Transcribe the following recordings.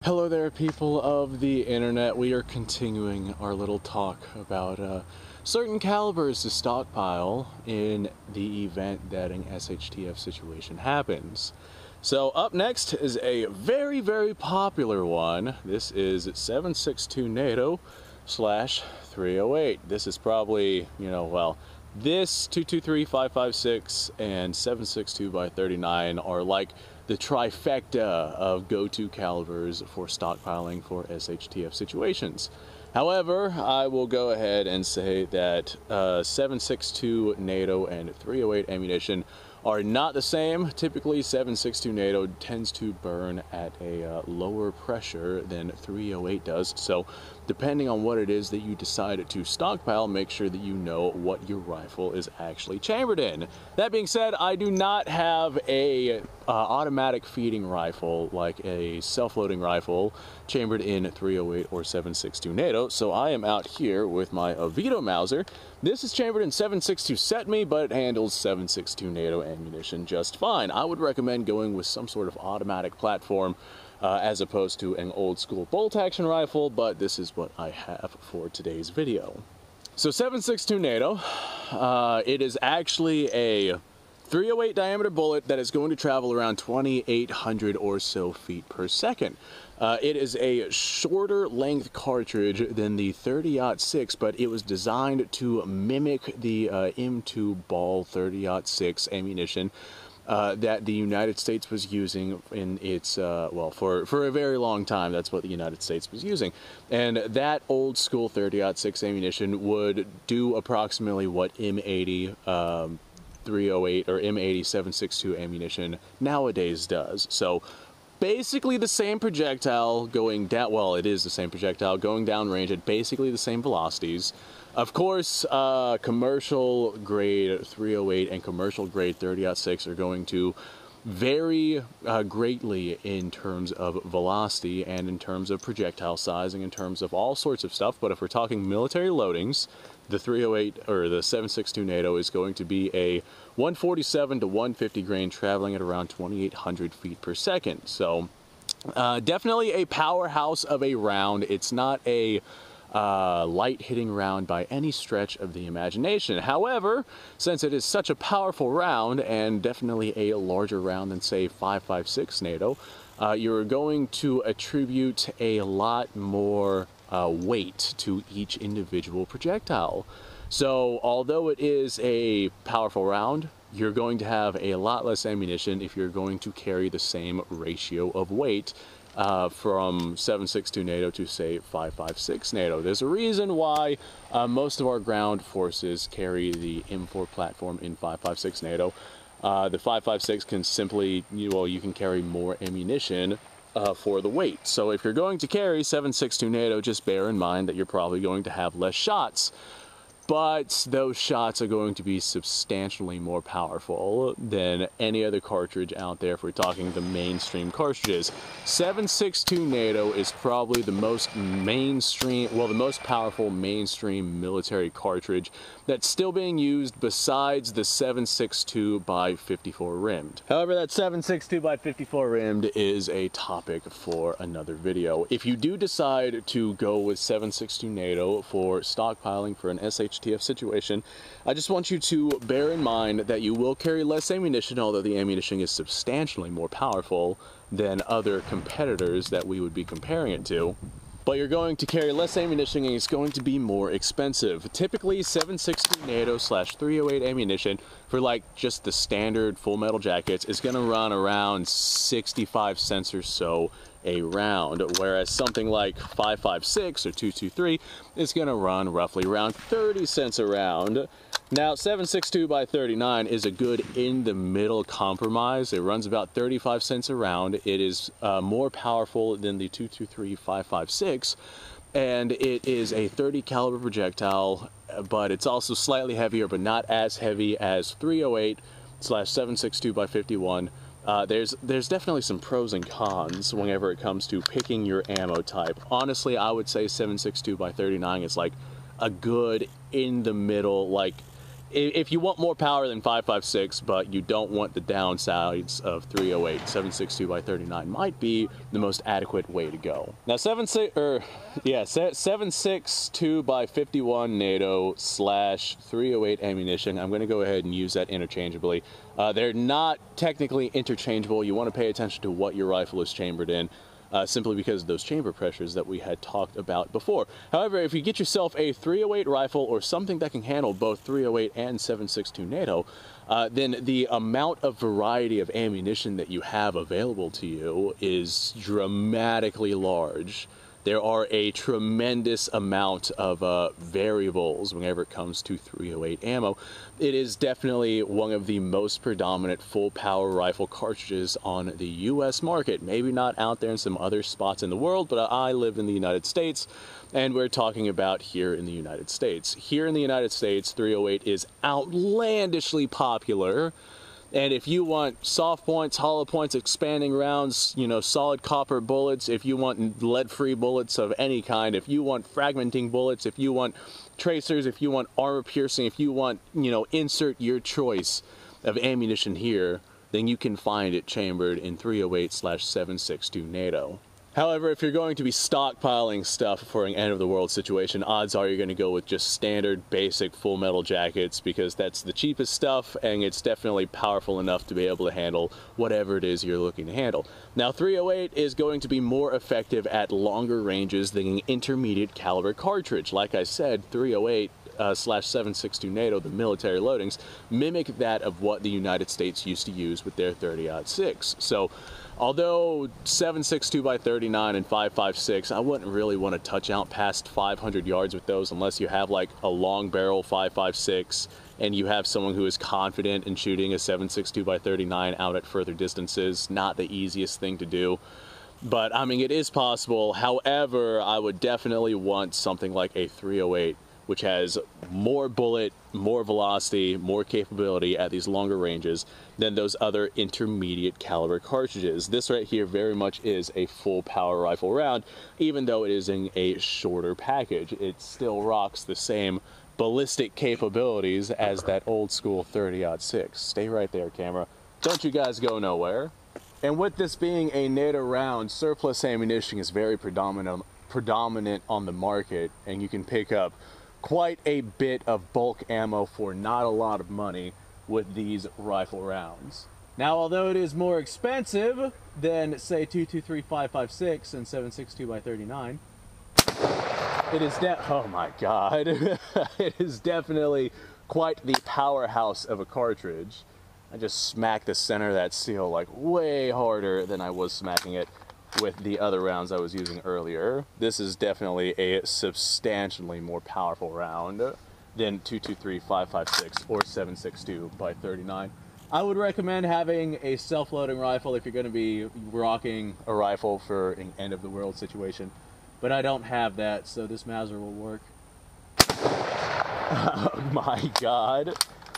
Hello there, people of the internet. We are continuing our little talk about certain calibers to stockpile in the event that an SHTF situation happens. So up next is a very, very popular one. This is 7.62 NATO / 308. This is probably, this 223, 5.56, and 7.62 x 39 are like the trifecta of go-to calibers for stockpiling for SHTF situations. However, I will go ahead and say that 7.62 NATO and 308 ammunition are not the same. Typically, 7.62 NATO tends to burn at a lower pressure than 308 does. So, depending on what it is that you decide to stockpile, make sure that you know what your rifle is actually chambered in. That being said, I do not have a automatic feeding rifle like a self-loading rifle chambered in 308 or 7.62 NATO, so I am out here with my Vito Mauser. This is chambered in 7.62 SETME, but it handles 7.62 NATO ammunition just fine. I would recommend going with some sort of automatic platform as opposed to an old school bolt action rifle, but this is what I have for today's video. So 7.62 NATO, it is actually a 308 diameter bullet that is going to travel around 2,800 or so feet per second. It is a shorter length cartridge than the 30-06, but it was designed to mimic the M2 ball 30-06 ammunition that the United States was using in its, for a very long time. That's what the United States was using. And that old school 30-06 ammunition would do approximately what M80 308 or M80 7.62 ammunition nowadays does. So basically the same projectile going down, well, it is the same projectile going down range at basically the same velocities. Of course, commercial grade 308 and commercial grade 30-06 are going to vary greatly in terms of velocity and in terms of projectile sizing, in terms of all sorts of stuff. But if we're talking military loadings, the 308 or the 7.62 NATO is going to be a 147 to 150 grain traveling at around 2,800 feet per second. So definitely a powerhouse of a round. It's not a light hitting round by any stretch of the imagination. However, since it is such a powerful round and definitely a larger round than say 5.56 NATO, you're going to attribute a lot more weight to each individual projectile. So although it is a powerful round, you're going to have a lot less ammunition if you're going to carry the same ratio of weight from 7.62 NATO to say 5.56 NATO. There's a reason why most of our ground forces carry the M4 platform in 5.56 NATO. The 5.56 can simply, you can carry more ammunition for the weight. So if you're going to carry 7.62 NATO, just bear in mind that you're probably going to have less shots. But those shots are going to be substantially more powerful than any other cartridge out there if we're talking the mainstream cartridges. 7.62 NATO is probably the most mainstream, well, the most powerful mainstream military cartridge that's still being used besides the 7.62 by 54 rimmed. However, that 7.62 by 54 rimmed is a topic for another video. If you do decide to go with 7.62 NATO for stockpiling for an SHTF situation, I just want you to bear in mind that you will carry less ammunition, although the ammunition is substantially more powerful than other competitors that we would be comparing it to. But you're going to carry less ammunition and it's going to be more expensive. Typically 7.62 NATO / 308 ammunition for like just the standard full metal jackets is going to run around 65 cents or so a round, whereas something like 5.56 or 223 is going to run roughly around 30 cents a round. Now 7.62 by 39 is a good in the middle compromise. It runs about 35 cents a round. It is more powerful than the 223 5.56, and it is a 30 caliber projectile, but it's also slightly heavier, but not as heavy as 308 / 7.62 by 51. There's definitely some pros and cons whenever it comes to picking your ammo type. Honestly, I would say 7.62 by 39 is like a good in the middle, like if you want more power than 5.56, but you don't want the downsides of 308, 7.62 by 39 might be the most adequate way to go. Now 7.62 by 51 NATO / 308 ammunition. I'm going to go ahead and use that interchangeably. They're not technically interchangeable. You want to pay attention to what your rifle is chambered in. Simply because of those chamber pressures that we had talked about before. However, if you get yourself a 308 rifle or something that can handle both 308 and 7.62 NATO, then the amount of variety of ammunition that you have available to you is dramatically large. There are a tremendous amount of variables whenever it comes to 308 ammo. It is definitely one of the most predominant full power rifle cartridges on the US market. Maybe not out there in some other spots in the world, but I live in the United States, and we're talking about here in the United States. Here in the United States, 308 is outlandishly popular. And if you want soft points, hollow points, expanding rounds, you know, solid copper bullets, if you want lead-free bullets of any kind, if you want fragmenting bullets, if you want tracers, if you want armor piercing, if you want, you know, insert your choice of ammunition here, then you can find it chambered in 308 / 7.62 NATO. However, if you're going to be stockpiling stuff for an end-of-the-world situation, odds are you're going to go with just standard, basic, full metal jackets, because that's the cheapest stuff, and it's definitely powerful enough to be able to handle whatever it is you're looking to handle. Now, 308 is going to be more effective at longer ranges than an intermediate caliber cartridge. Like I said, 308 / 7.62 NATO, the military loadings, mimic that of what the United States used to use with their 30-06. So, although 7.62 by 39 and 5.56, I wouldn't really want to touch out past 500 yards with those unless you have like a long barrel 5.56 and you have someone who is confident in shooting a 7.62 by 39 out at further distances. Not the easiest thing to do, but I mean, it is possible. However, I would definitely want something like a 308, which has more bullet, more velocity, more capability at these longer ranges than those other intermediate caliber cartridges. This right here very much is a full power rifle round, even though it is in a shorter package. It still rocks the same ballistic capabilities as that old school 30-06. Stay right there, camera. Don't you guys go nowhere. And with this being a NATO round, surplus ammunition is very predominant on the market, and you can pick up quite a bit of bulk ammo for not a lot of money with these rifle rounds. Now, although it is more expensive than, say, 223 5.56 and 7.62 by 39, it is oh my god, it is definitely quite the powerhouse of a cartridge. I just smacked the center of that seal like way harder than I was smacking it with the other rounds I was using earlier. This is definitely a substantially more powerful round than 223 5.56 or 7.62 by 39. I would recommend having a self-loading rifle if you're going to be rocking a rifle for an end-of-the-world situation, but I don't have that, so this Mauser will work. Oh my god.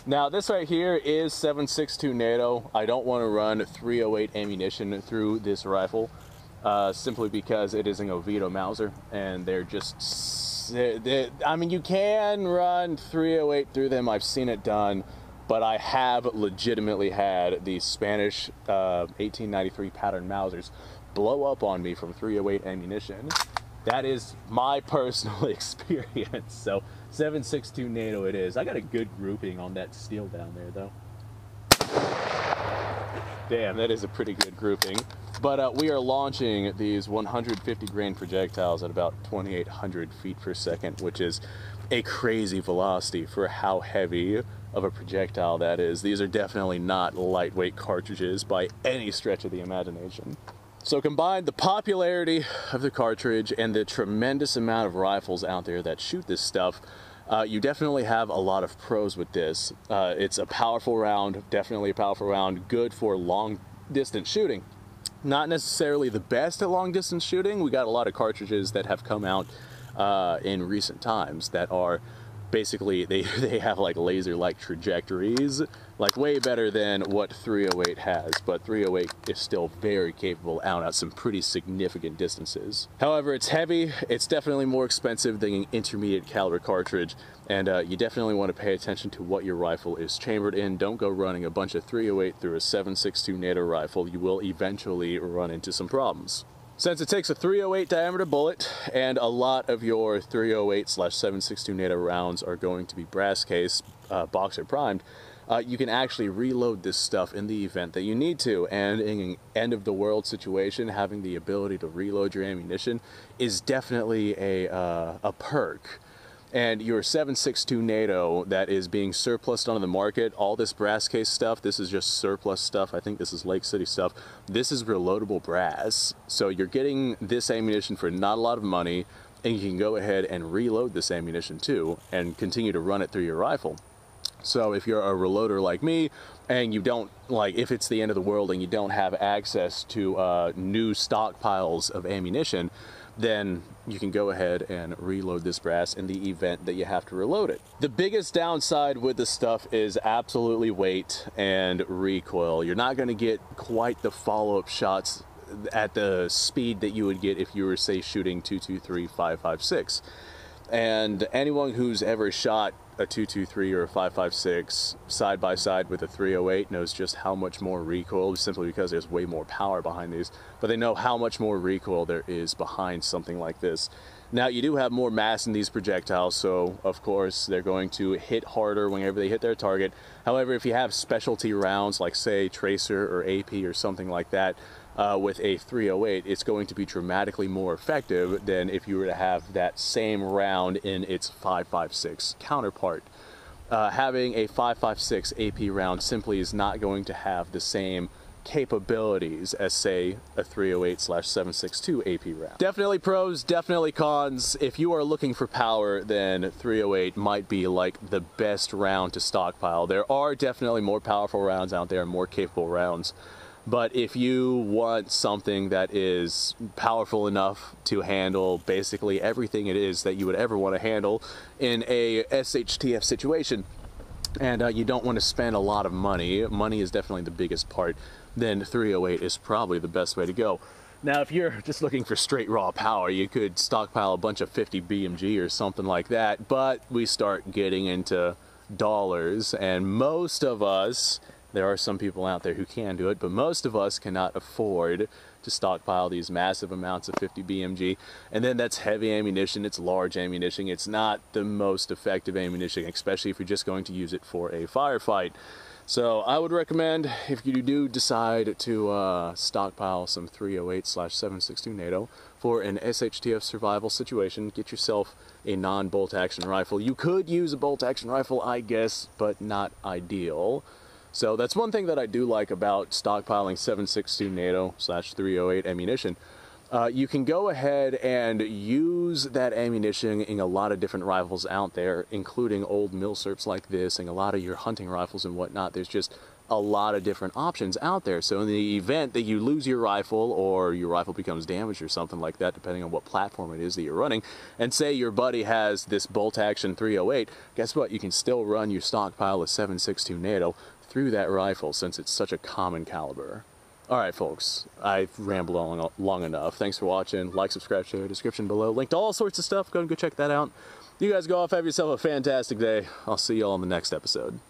Now, this right here is 7.62 NATO. I don't want to run 308 ammunition through this rifle. Simply because it is an Oviedo Mauser, and they're just, I mean, you can run 308 through them, I've seen it done, but I have legitimately had the Spanish 1893 pattern Mausers blow up on me from 308 ammunition. That is my personal experience. So 7.62 NATO it is. I got a good grouping on that steel down there, though. Damn, that is a pretty good grouping. But we are launching these 150 grain projectiles at about 2,800 feet per second, which is a crazy velocity for how heavy of a projectile that is. These are definitely not lightweight cartridges by any stretch of the imagination. So combine the popularity of the cartridge and the tremendous amount of rifles out there that shoot this stuff, you definitely have a lot of pros with this. It's a powerful round, definitely a powerful round, good for long distance shooting. Not necessarily the best at long distance shooting. We got a lot of cartridges that have come out in recent times that are basically they have like laser-like trajectories, like way better than what 308 has, but 308 is still very capable out at some pretty significant distances. However, it's heavy, it's definitely more expensive than an intermediate caliber cartridge, and you definitely want to pay attention to what your rifle is chambered in. Don't go running a bunch of 308 through a 7.62 NATO rifle. You will eventually run into some problems. Since it takes a 308 diameter bullet, and a lot of your 308/7.62 NATO rounds are going to be brass case, boxer primed, you can actually reload this stuff in the event that you need to. And in an end of the world situation, having the ability to reload your ammunition is definitely a perk. And your 7.62 NATO that is being surplused onto the market, all this brass case stuff, this is just surplus stuff. I think this is Lake City stuff. This is reloadable brass. So you're getting this ammunition for not a lot of money, and you can go ahead and reload this ammunition too and continue to run it through your rifle. So if you're a reloader like me, and you don't, like, if it's the end of the world and you don't have access to new stockpiles of ammunition, then you can go ahead and reload this brass in the event that you have to reload it. The biggest downside with this stuff is absolutely weight and recoil. You're not going to get quite the follow-up shots at the speed that you would get if you were, say, shooting 223 5.56. And anyone who's ever shot a 223 or a 5.56 side by side with a 308 knows just how much more recoil, simply because there's way more power behind these, but they know how much more recoil there is behind something like this. Now, you do have more mass in these projectiles, so of course they're going to hit harder whenever they hit their target. However, if you have specialty rounds like, say, Tracer or AP or something like that, with a 308, it's going to be dramatically more effective than if you were to have that same round in its 5.56 counterpart. Having a 5.56 AP round simply is not going to have the same capabilities as, say, a 308/7.62 AP round. Definitely pros, definitely cons. If you are looking for power, then 308 might be like the best round to stockpile. There are definitely more powerful rounds out there, more capable rounds. But if you want something that is powerful enough to handle basically everything it is that you would ever want to handle in a SHTF situation, and you don't want to spend a lot of money, money is definitely the biggest part, then 308 is probably the best way to go. Now, if you're just looking for straight raw power, you could stockpile a bunch of 50 BMG or something like that, but we start getting into dollars, and most of us, there are some people out there who can do it, but most of us cannot afford to stockpile these massive amounts of 50 BMG. And then that's heavy ammunition, it's large ammunition, it's not the most effective ammunition, especially if you're just going to use it for a firefight. So I would recommend, if you do decide to stockpile some 308/7.62 NATO for an SHTF survival situation, get yourself a non-bolt action rifle. You could use a bolt action rifle, I guess, but not ideal. So that's one thing that I do like about stockpiling 7.62 NATO/308 ammunition. You can go ahead and use that ammunition in a lot of different rifles out there, including old milsurps like this and a lot of your hunting rifles and whatnot. There's just a lot of different options out there. So in the event that you lose your rifle, or your rifle becomes damaged or something like that, depending on what platform it is that you're running, and say your buddy has this bolt action 308, guess what? You can still run your stockpile of 7.62 NATO through that rifle, since it's such a common caliber. Alright folks, I've rambled on long enough. Thanks for watching. Like, subscribe, share, description below. Link to all sorts of stuff. Go and go check that out. You guys go off, have yourself a fantastic day. I'll see y'all in the next episode.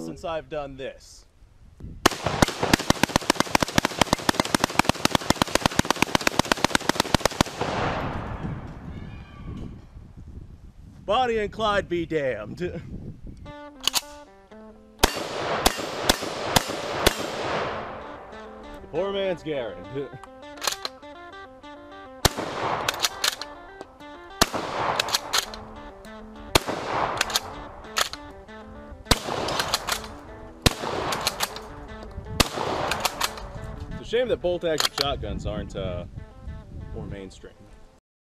since I've done this. Bonnie and Clyde be damned. The poor man's Garrett. It's a shame that bolt-action shotguns aren't more mainstream.